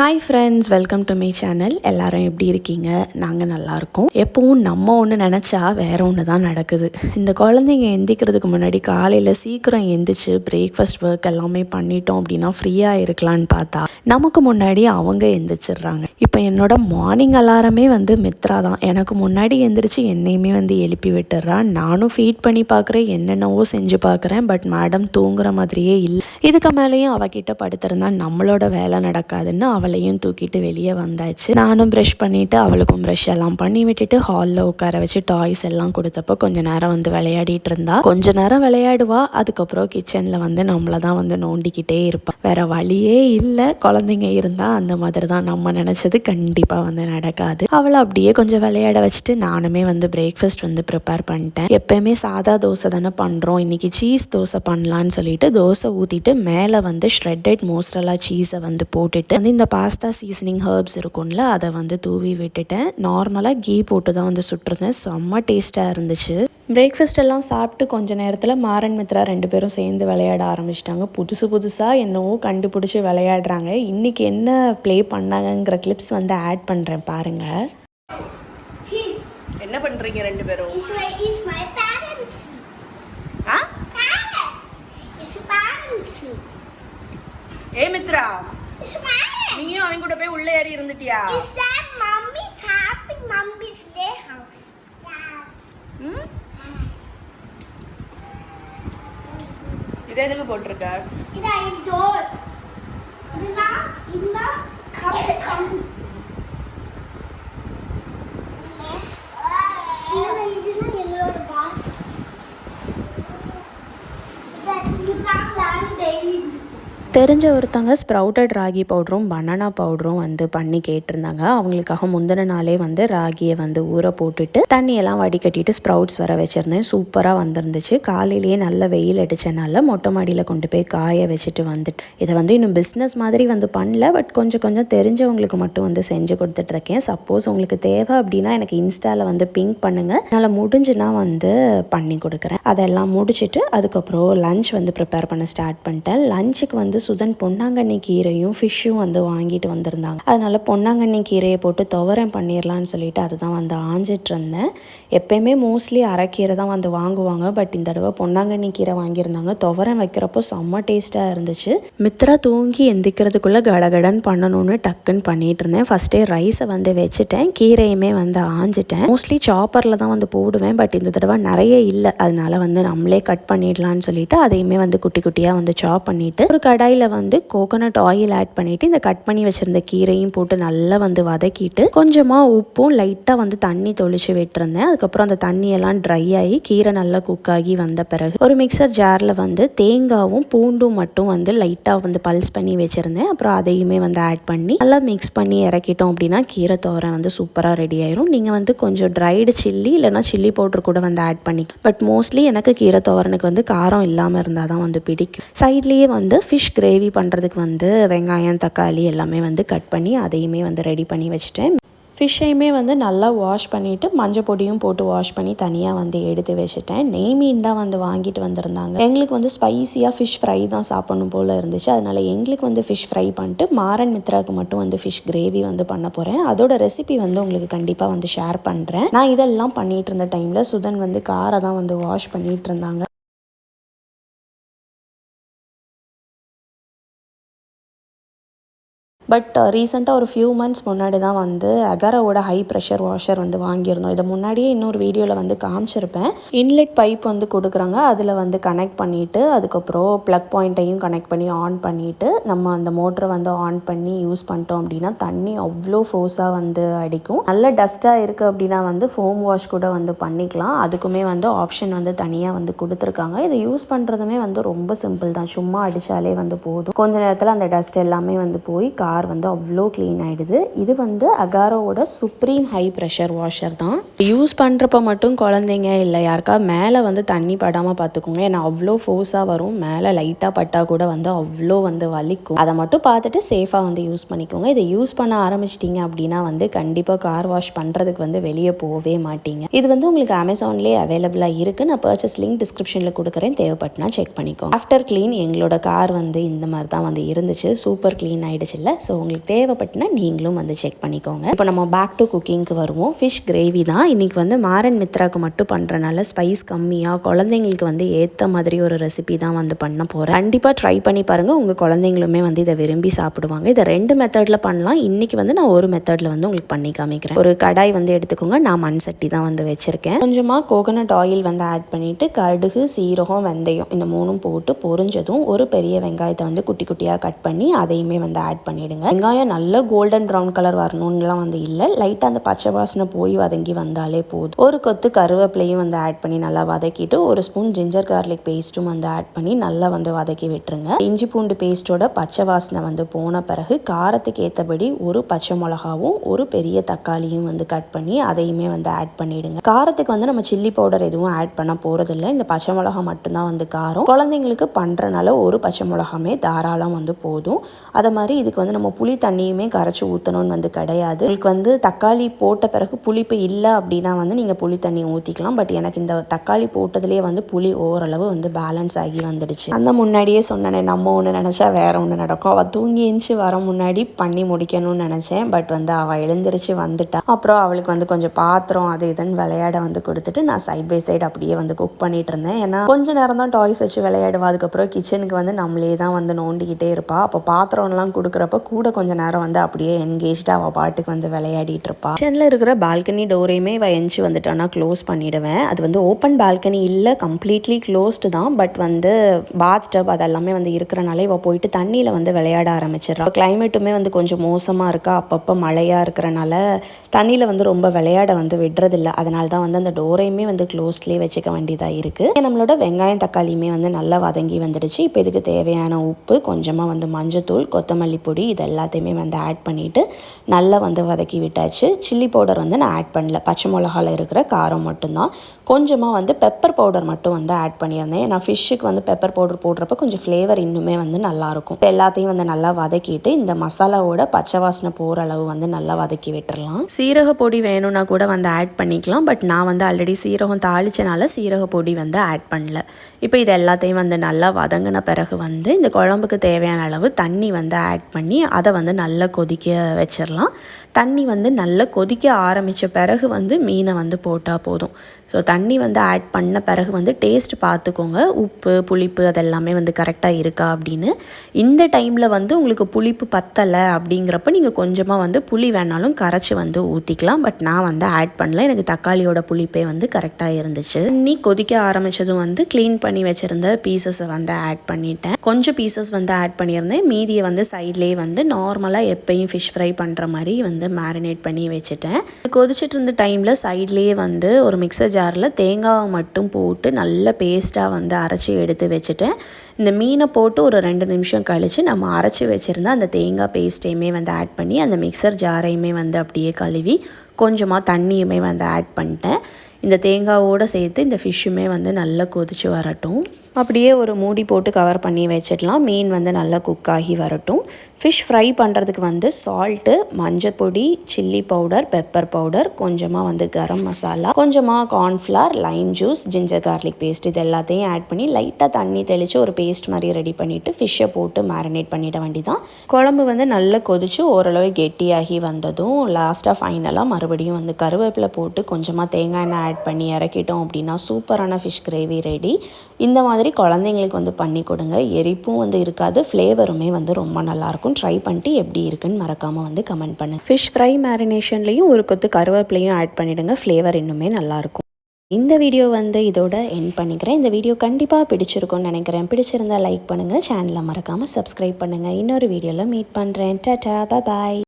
Hi friends, welcome to my channel. எல்லாரும் எப்படி இருக்கீங்க? நாங்கள் நல்லாயிருக்கோம். எப்பவும் நம்ம ஒன்று நினச்சா வேறு ஒன்று தான் நடக்குது. இந்த குழந்தைங்க எந்திக்கிறதுக்கு முன்னாடி காலையில் சீக்கிரம் எந்திரிச்சு பிரேக்ஃபாஸ்ட் ஒர்க் எல்லாமே பண்ணிட்டோம் அப்படின்னா ஃப்ரீயாக இருக்கலான்னு பார்த்தா நமக்கு முன்னாடி அவங்க எந்திரிச்சிடுறாங்க. இப்போ என்னோட மார்னிங் அலாரமே மித்ரா தான். எனக்கு முன்னாடி எந்திரிச்சு என்னையுமே எழுப்பி விட்டுறான். நானும் ஃபீட் பண்ணி பார்க்குறேன், என்னென்னவோ செஞ்சு பார்க்குறேன். பட் மேடம் தூங்குற மாதிரியே இல்லை. இதுக்கு மேலேயும் அவகிட்ட படுத்திருந்தா நம்மளோட வேலை நடக்காதுன்னு அவளையும் தூக்கிட்டு வெளியே வந்தாச்சு. நானும் ப்ரஷ் பண்ணிவிட்டு அவளுக்கும் ப்ரஷ் எல்லாம் பண்ணி விட்டுட்டு ஹாலில் உட்கார வச்சு டாய்ஸ் எல்லாம் கொடுத்தப்போ கொஞ்ச நேரம் விளையாடிட்டு இருந்தா. கொஞ்ச நேரம் விளையாடுவா. அதுக்கப்புறம் கிச்சனில் நம்மளை தான் நோண்டிக்கிட்டே இருப்பாள். வேற வழியே இல்லை. குழந்தைங்க இருந்தால் அந்த மாதிரி தான். நம்ம நினச்சது கண்டிப்பாக நடக்காது. அவளை அப்படியே கொஞ்சம் விளையாட வச்சுட்டு நானுமே பிரேக்ஃபாஸ்ட் ப்ரிப்பேர் பண்ணிட்டேன். எப்பயுமே சாதா தோசை தானே பண்ணுறோம். இன்றைக்கி சீஸ் தோசை பண்ணலான்னு சொல்லிட்டு தோசை ஊற்றிட்டு மேலே ஷ்ரெட்டட் மோஸ்ரலா சீஸை போட்டுட்டு இந்த பாஸ்தா சீசனிங் ஹர்ப்ஸ் இருக்கும்ல அதை தூவி விட்டுட்டேன். நார்மலாக கீ போட்டு தான் சுட்டிருந்தேன். செம்ம டேஸ்ட்டாக இருந்துச்சு. பிரேக்ஃபாஸ்ட் எல்லாம் சாப்பிட்டு கொஞ்ச நேரத்தில் மாறன் மித்ரா 2 பேரும் சேர்ந்து விளையாட ஆரம்பிச்சிட்டாங்க. புதுசாக என்னவோ கண்டுபிடிச்சி விளையாடுறாங்க. இன்றைக்கி என்ன ப்ளே பண்ணாங்கங்கிற கிளிப்ஸ் ஆட் பண்ணுறேன் பாருங்கள். என்ன பண்ணுறீங்க 2 பேரும்? ஏ மித்ரா, நீயும் அவங்க கூட போய் உள்ள ஏறி இருந்துட்டியா? இது எதுக்கு போட்டிருக்க? தெரிஞ்ச ஒருத்தவங்க ஸ்ப்ரவுட்டட் ராகி பவுடரும் பனானா பவுடரும் பண்ணி கேட்டிருந்தாங்க. அவங்களுக்காக முந்தின நாளே ராகியை ஊற போட்டுட்டு தண்ணியெல்லாம் வடிகட்டிட்டு ஸ்ப்ரவுட்ஸ் வர வச்சுருந்தேன். சூப்பராக வந்துருந்துச்சு. காலையிலேயே நல்ல வெயில் அடித்தனால மொட்டை மாடியில் கொண்டு போய் காய வச்சுட்டு வந்துட்டு இதை இன்னும் பிஸ்னஸ் மாதிரி பண்ணல. பட் கொஞ்சம் தெரிஞ்சவங்களுக்கு மட்டும் செஞ்சு கொடுத்துட்ருக்கேன். சப்போஸ் உங்களுக்கு தேவை அப்படின்னா எனக்கு இன்ஸ்டாவில் பிங்க் பண்ணுங்கள். என்னால் முடிஞ்சுன்னா பண்ணி கொடுக்குறேன். அதெல்லாம் முடிச்சுட்டு அதுக்கப்புறம் லஞ்ச் ப்ரிப்பேர் பண்ண ஸ்டார்ட் பண்ணிட்டேன். லஞ்சுக்கு சுதன் பொன்னாங்கண்ணி கீரையும் ஃபிஷ்ஷும் வாங்கிட்டு வந்திருந்தாங்க. அதனால் பொன்னாங்கண்ணி கீரையை போட்டு துவரம் பண்ணிடலான்னு சொல்லிட்டு அதை தான் ஆஞ்சிட்டு இருந்தேன். எப்பயுமே மோஸ்ட்லி அரைக்கீரை தான் வாங்குவாங்க. பட் இந்த தடவை பொன்னாங்கண்ணி கீரை வாங்கியிருந்தாங்க. துவரம் வைக்கிறப்போ செம்ம டேஸ்ட்டாக இருந்துச்சு. மித்ரா தூங்கி எந்திக்கிறதுக்குள்ளே கடகடன் பண்ணணும்னு டக்குன்னு பண்ணிட்டு இருந்தேன். ஃபஸ்ட்டே ரைஸை வச்சுட்டேன். கீரையுமே ஆஞ்சிட்டேன். மோஸ்ட்லி சாப்பரில் தான் போடுவேன். பட் இந்த தடவை நிறைய இல்லை. அதனால நம்மளே கட் பண்ணிடலான்னு சொல்லிட்டு அதையுமே குட்டி குட்டியாக சாப் பண்ணிவிட்டு ஒரு கடாயில் கோகோனட் ஆயில் ஆட் பண்ணிவிட்டு இந்த கட் பண்ணி வச்சுருந்த கீரையும் போட்டு நல்லா வதக்கிட்டு கொஞ்சமாக உப்பும் லைட்டாக தண்ணி தொளிச்சு விட்டுருந்தேன். அதுக்கப்புறம் அந்த தண்ணியெல்லாம் ட்ரை ஆகி கீரை நல்லா குக் ஆகி வந்த பிறகு ஒரு மிக்சர் ஜாரில் தேங்காவும் பூண்டும் மட்டும் லைட்டாக பல்ஸ் பண்ணி வச்சுருந்தேன். அப்புறம் அதையுமே ஆட் பண்ணி நல்லா மிக்ஸ் பண்ணி இறக்கிட்டோம் அப்படின்னா கீரை தோரம் சூப்பராக ரெடி ஆயிரும். நீங்கள் கொஞ்சம் ட்ரைடு சில்லி இல்லைனா சில்லி பவுடர் கூட ஆட் பண்ணி. பட் மோஸ்ட்லி எனக்கு கீரை தோரனுக்கு காரம் இல்லாமல் இருந்தால் தான் பிடிக்கும். சைட்லேயே ஃபிஷ் கிரேவி பண்ணுறதுக்கு வெங்காயம் தக்காளி எல்லாமே கட் பண்ணி அதையுமே ரெடி பண்ணி வச்சுட்டேன். ஃபிஷ்ஷையுமே நல்லா வாஷ் பண்ணிவிட்டு மஞ்சள் பொடியும் போட்டு வாஷ் பண்ணி தனியாக எடுத்து வச்சுட்டேன். நெய் மீன் தான் வாங்கிட்டு வந்திருந்தாங்க. எங்களுக்கு ஸ்பைசியாக ஃபிஷ் ஃப்ரை தான் சாப்பிடணும் போல் இருந்துச்சு. அதனால் எங்களுக்கு ஃபிஷ் ஃப்ரை பண்ணிட்டு மாறன் மித்ராவுக்கு மட்டும் ஃபிஷ் கிரேவி பண்ண போகிறேன். அதோட ரெசிபி உங்களுக்கு கண்டிப்பாக ஷேர் பண்ணுறேன். நான் இதெல்லாம் பண்ணிகிட்டு இருந்த டைமில் சுதன் காரை தான் வாஷ் பண்ணிகிட்டு இருந்தாங்க. பட் ரீசெண்டாக ஒரு ஃபியூ மந்த்ஸ் முன்னாடி தான் அகாராவோட ஹை ப்ரெஷர் வாஷர் வாங்கியிருந்தோம். இதை முன்னாடியே இன்னொரு வீடியோவில் காமிச்சிருப்பேன். இன்லெட் பைப் கொடுக்குறாங்க. அதில் கனெக்ட் பண்ணிவிட்டு அதுக்கப்புறம் ப்ளக் பாயிண்ட்டையும் கனெக்ட் பண்ணி ஆன் பண்ணிவிட்டு நம்ம அந்த மோட்டரை ஆன் பண்ணி யூஸ் பண்ணிட்டோம் அப்படின்னா தண்ணி அவ்வளோ ஃபோர்ஸாக அடிக்கும். நல்ல டஸ்ட்டாக இருக்குது அப்படின்னா ஃபோம் வாஷ் கூட பண்ணிக்கலாம். அதுக்குமே ஆப்ஷன் தனியாக கொடுத்துருக்காங்க. இதை யூஸ் பண்ணுறதுமே ரொம்ப சிம்பிள் தான். சும்மா அடித்தாலே போதும். கொஞ்ச நேரத்தில் அந்த டஸ்ட் எல்லாமே போய் கார் அவ்வளோ க்ளீன் ஆகிடுது. இது அகாராவோட சுப்ரீம் ஹை ப்ரெஷர் வாஷர் தான். யூஸ் பண்ணுறப்ப மட்டும் குழந்தைங்க இல்லை யாருக்கா மேலே தண்ணி படாமல் பார்த்துக்கோங்க. ஏன்னா அவ்வளோ ஃபோர்ஸாக வரும். மேலே லைட்டாக பட்டா கூட அவ்வளோ வலிக்கும். அதை மட்டும் பார்த்துட்டு சேஃபாக யூஸ் பண்ணிக்கோங்க. இதை யூஸ் பண்ண ஆரம்பிச்சிட்டிங்க அப்படின்னா கண்டிப்பாக கார் வாஷ் பண்ணுறதுக்கு வெளியே போகவே மாட்டீங்க. இது உங்களுக்கு அமேசான்லேயே அவைலபிளாக இருக்குது. நான் பர்ச்சேஸ் லிங்க் டிஸ்கிரிப்ஷனில் கொடுக்குறேன். தேவைப்பட்டுனா செக் பண்ணிக்கோங்க. ஆஃப்டர் க்ளீன் எங்களோட கார் இந்த மாதிரி தான் இருந்துச்சு. சூப்பர் க்ளீன் ஆகிடுச்சு இல்லை. ஸோ ஸோ உங்களுக்கு தேவைப்பட்டுனா நீங்களும் வந்து செக் பண்ணிக்கோங்க. இப்போ நம்ம பேக் டு குக்கிங்க்கு வருவோம். ஃபிஷ் கிரேவி தான் இன்றைக்கி வந்து மாறன் மித்ராவுக்கு மட்டும் பண்ணுறனால ஸ்பைஸ் கம்மியாக குழந்தைங்களுக்கு வந்து ஏற்ற மாதிரி ஒரு ரெசிபி தான் வந்து பண்ண போகிறேன். கண்டிப்பாக ட்ரை பண்ணி பாருங்கள், உங்கள் குழந்தைங்களுமே வந்து இதை விரும்பி சாப்பிடுவாங்க. இதை 2 மெத்தடில் பண்ணலாம். இன்றைக்கி வந்து நான் ஒரு மெத்தடில் வந்து உங்களுக்கு பண்ணி காமிக்கிறேன். ஒரு கடாய் வந்து எடுத்துக்கோங்க. நான் மண் சட்டி தான் வந்து வச்சுருக்கேன். கொஞ்சமாக கோகனட் ஆயில் வந்து ஆட் பண்ணிவிட்டு கடுகு, சீரகம், வெந்தயம் இந்த 3ம் போட்டு பொரிஞ்சதும் ஒரு பெரிய வெங்காயத்தை வந்து குட்டி குட்டியாக கட் பண்ணி அதையுமே வந்து ஆட் பண்ணிவிடுங்க. வெங்காயம் நல்ல கோல்டன் ப்ரௌன் கலர் வரணும்லாம் வந்து இல்லை, லைட்டாக அந்த பச்சை வாசனை போய் வதங்கி வந்தாலே போதும். ஒரு கொத்து கருவேப்பிலையும் வந்து ஆட் பண்ணி நல்லா வதக்கிட்டு ஒரு ஸ்பூன் ஜிஞ்சர் கார்லிக் பேஸ்ட்டும் வந்து ஆட் பண்ணி நல்லா வந்து வதக்கி விட்டுருங்க. இஞ்சி பூண்டு பேஸ்ட்டோட பச்சை வாசனை வந்து போன பிறகு காரத்துக்கு ஏற்றபடி ஒரு பச்சை மிளகாவும் ஒரு பெரிய தக்காளியும் வந்து கட் பண்ணி அதையுமே வந்து ஆட் பண்ணிவிடுங்க. காரத்துக்கு வந்து நம்ம சில்லி பவுடர் எதுவும் ஆட் பண்ண போகிறதில்ல, இந்த பச்சை மிளகா மட்டும்தான் வந்து காரம். குழந்தைங்களுக்கு பண்ணுறனால ஒரு பச்சை மிளகாமே தாராளம் வந்து போதும். அதை மாதிரி இதுக்கு வந்து நம்ம புளி தண்ணியுமே கரைச்சி ஊற்றணும்னு வந்து கிடையாது. உங்களுக்கு வந்து தக்காளி போட்ட பிறகு புளிப்பு இல்லை அப்படின்னா வந்து நீங்கள் புளி தண்ணி ஊற்றிக்கலாம். பட் எனக்கு இந்த தக்காளி போட்டதுலேயே வந்து புளி ஓரளவு வந்து பேலன்ஸ் ஆகி வந்துடுச்சு. அந்த முன்னாடியே சொன்னேன், நம்ம ஒன்று நினச்சா வேற ஒன்று நடக்கும். அவள் தூங்கி எழுந்துச்சு வர முன்னாடி பண்ணி முடிக்கணும்னு நினச்சேன். பட் வந்து அவள் எழுந்திரிச்சு வந்துட்டா. அப்புறம் அவளுக்கு வந்து கொஞ்சம் பாத்திரம் அது இதுன்னு விளையாட வந்து கொடுத்துட்டு நான் சைட் பை சைடு அப்படியே வந்து குக் பண்ணிட்டு இருந்தேன். ஏன்னா கொஞ்ச நேரம் தான் டாய்ஸ் வச்சு விளையாடுவா. அதுக்கப்புறம் கிச்சனுக்கு வந்து நம்மளே தான் வந்து நோண்டிக்கிட்டே இருப்பா. அப்போ பாத்திரம்லாம் கொடுக்குறப்ப கூட கொஞ்சம் நேரம் வந்து அப்படியே என்கேஜ்டாக அவள் பாட்டுக்கு வந்து விளையாடிட்டு இருப்பா. கிச்சனில் இருக்கிற பால்கனி டோரையுமே எஞ்சி வந்துட்டானா க்ளோஸ் பண்ணிவிடுவேன். அது வந்து ஓப்பன் பால்கனி இல்லை, கம்ப்ளீட்லி க்ளோஸ்டு தான். பட் வந்து பாத் டப் அதெல்லாமே வந்து இருக்கிறனால இவள் போயிட்டு தண்ணியில் வந்து விளையாட ஆரம்பிச்சிடறா. கிளைமேட்டுமே வந்து கொஞ்சம் மோசமாக இருக்கா, அப்பப்போ மழையாக இருக்கிறனால தண்ணியில் வந்து ரொம்ப விளையாட வந்து விடுறதில்ல. அதனால தான் வந்து அந்த டோரையுமே வந்து க்ளோஸ்லேயே வச்சுக்க வேண்டியதாக இருக்குது. நம்மளோட வெங்காயம் தக்காளியுமே வந்து நல்லா வதங்கி வந்துடுச்சு. இப்போ இதுக்கு தேவையான உப்பு, கொஞ்சமாக வந்து மஞ்சத்தூள், கொத்தமல்லி பொடி இது எல்லாத்தையுமே வந்து ஆட் பண்ணிவிட்டு நல்லா வந்து வதக்கி விட்டாச்சு. சில்லி பவுடர் வந்து நான் ஆட் பண்ணல, பச்சை மிளகாவில் இருக்கிற காரம் மட்டும்தான். கொஞ்சமாக வந்து பெப்பர் பவுடர் மட்டும் வந்து ஆட் பண்ணியிருந்தேன். நான் ஃபிஷ்ஷுக்கு வந்து பெப்பர் பவுடர் போடுறப்ப கொஞ்சம் ஃப்ளேவர் இன்னுமே வந்து நல்லாயிருக்கும். எல்லாத்தையும் வந்து நல்லா வதக்கிட்டு இந்த மசாலாவோட பச்சை வாசனை போகிற அளவு வந்து நல்லா வதக்கி விட்டுறலாம். சீரக பொடி வேணும்னா கூட வந்து ஆட் பண்ணிக்கலாம். பட் நான் வந்து ஆல்ரெடி சீரகம் தாளிச்சனால சீரக பொடி வந்து ஆட் பண்ணல. இப்போ இது எல்லாத்தையும் வந்து நல்லா வதங்கின பிறகு வந்து இந்த குழம்புக்கு தேவையான அளவு தண்ணி வந்து ஆட் பண்ணி அதை வந்து நல்லா கொதிக்க வச்சிடலாம். தண்ணி வந்து நல்லா கொதிக்க ஆரம்பித்த பிறகு வந்து மீனை வந்து போட்டால் போதும். ஸோ தண்ணி வந்து ஆட் பண்ண பிறகு வந்து டேஸ்ட் பார்த்துக்கோங்க, உப்பு புளிப்பு அதெல்லாமே வந்து கரெக்டாக இருக்கா அப்படின்னு. இந்த டைமில் வந்து உங்களுக்கு புளிப்பு பத்தலை அப்படிங்கிறப்ப நீங்கள் கொஞ்சமாக வந்து புளி வேணாலும் கரைச்சி வந்து ஊற்றிக்கலாம். பட் நான் வந்து ஆட் பண்ணல, எனக்கு தக்காளியோட புளிப்பே வந்து கரெக்டாக இருந்துச்சு. தண்ணி கொதிக்க ஆரம்பித்ததும் வந்து க்ளீன் பண்ணி வச்சுருந்த பீசஸை வந்து ஆட் பண்ணிட்டேன். கொஞ்சம் பீசஸ் வந்து ஆட் பண்ணியிருந்தேன், மீதியை வந்து சைட்லேயே வந்து நார்மலாக எப்பயும் ஃபிஷ் ஃப்ரை பண்ணுற மாதிரி வந்து மேரினேட் பண்ணி வச்சுட்டேன். கொதிச்சுட்டு இருந்த டைமில் சைட்லேயே வந்து ஒரு மிக்சர் ஜாரில் தேங்காவை மட்டும் போட்டு நல்ல பேஸ்ட்டாக வந்து அரைச்சி எடுத்து வச்சுட்டேன். இந்த மீனை போட்டு ஒரு 2 நிமிஷம் கழித்து நம்ம அரைச்சி வச்சுருந்தா அந்த தேங்காய் பேஸ்ட்டையுமே வந்து ஆட் பண்ணி அந்த மிக்சர் ஜாரையுமே வந்து அப்படியே கழுவி கொஞ்சமாக தண்ணியுமே வந்து ஆட் பண்ணிட்டேன். இந்த தேங்காவோடு சேர்த்து இந்த ஃபிஷ்ஷுமே வந்து நல்லா கொதித்து வரட்டும். அப்படியே ஒரு மூடி போட்டு கவர் பண்ணி வச்சிடலாம். மீன் வந்து நல்லா குக் ஆகி வரட்டும். ஃபிஷ் ஃப்ரை பண்ணுறதுக்கு வந்து சால்ட்டு, மஞ்சள் பொடி, சில்லி பவுடர், பெப்பர் பவுடர், கொஞ்சமாக வந்து கரம் மசாலா, கொஞ்சமாக cornflour, lime juice, ginger garlic paste இது எல்லாத்தையும் ஆட் பண்ணி லைட்டாக தண்ணி தெளித்து ஒரு பேஸ்ட் மாதிரி ரெடி பண்ணிவிட்டு ஃபிஷ்ஷை போட்டு மேரினேட் பண்ணிட வேண்டிதான். குழம்பு வந்து நல்லா கொதித்து ஓரளவு கெட்டியாகி வந்ததும் லாஸ்ட்டாக ஃபைனலாக மறுபடியும் வந்து கருவேப்பிலை போட்டு கொஞ்சமாக தேங்காய் எண்ணெய் ஆட் பண்ணி இறக்கிட்டோம் அப்படின்னா சூப்பரான ஃபிஷ் கிரேவி ரெடி. இந்த மாதிரி குழந்தைங்களுக்கு வந்து பண்ணி கொடுங்க, எரிப்பும் வந்து இருக்காது, ஃப்ளேவருமே வந்து ரொம்ப நல்லாயிருக்கும். ட்ரை பண்ணிட்டு எப்படி இருக்குன்னு மறக்காமல் வந்து கமெண்ட் பண்ணுங்கள். ஃபிஷ் ஃப்ரை மேரினேஷன்லேயும் ஒரு கொத்து கருவேப்பிலையும் ஆட் பண்ணிவிடுங்க, ஃப்ளேவர் இன்னுமே நல்லாயிருக்கும். இந்த வீடியோ வந்து இதோட எண்ட் பண்ணிக்கிறேன். இந்த வீடியோ கண்டிப்பாக பிடிச்சிருக்கும்னு நினைக்கிறேன். பிடிச்சிருந்தால் லைக் பண்ணுங்கள், சேனலை மறக்காமல் சப்ஸ்கிரைப் பண்ணுங்கள். இன்னொரு வீடியோவில் மீட் பண்ணுறேன். டாடா, பாய்.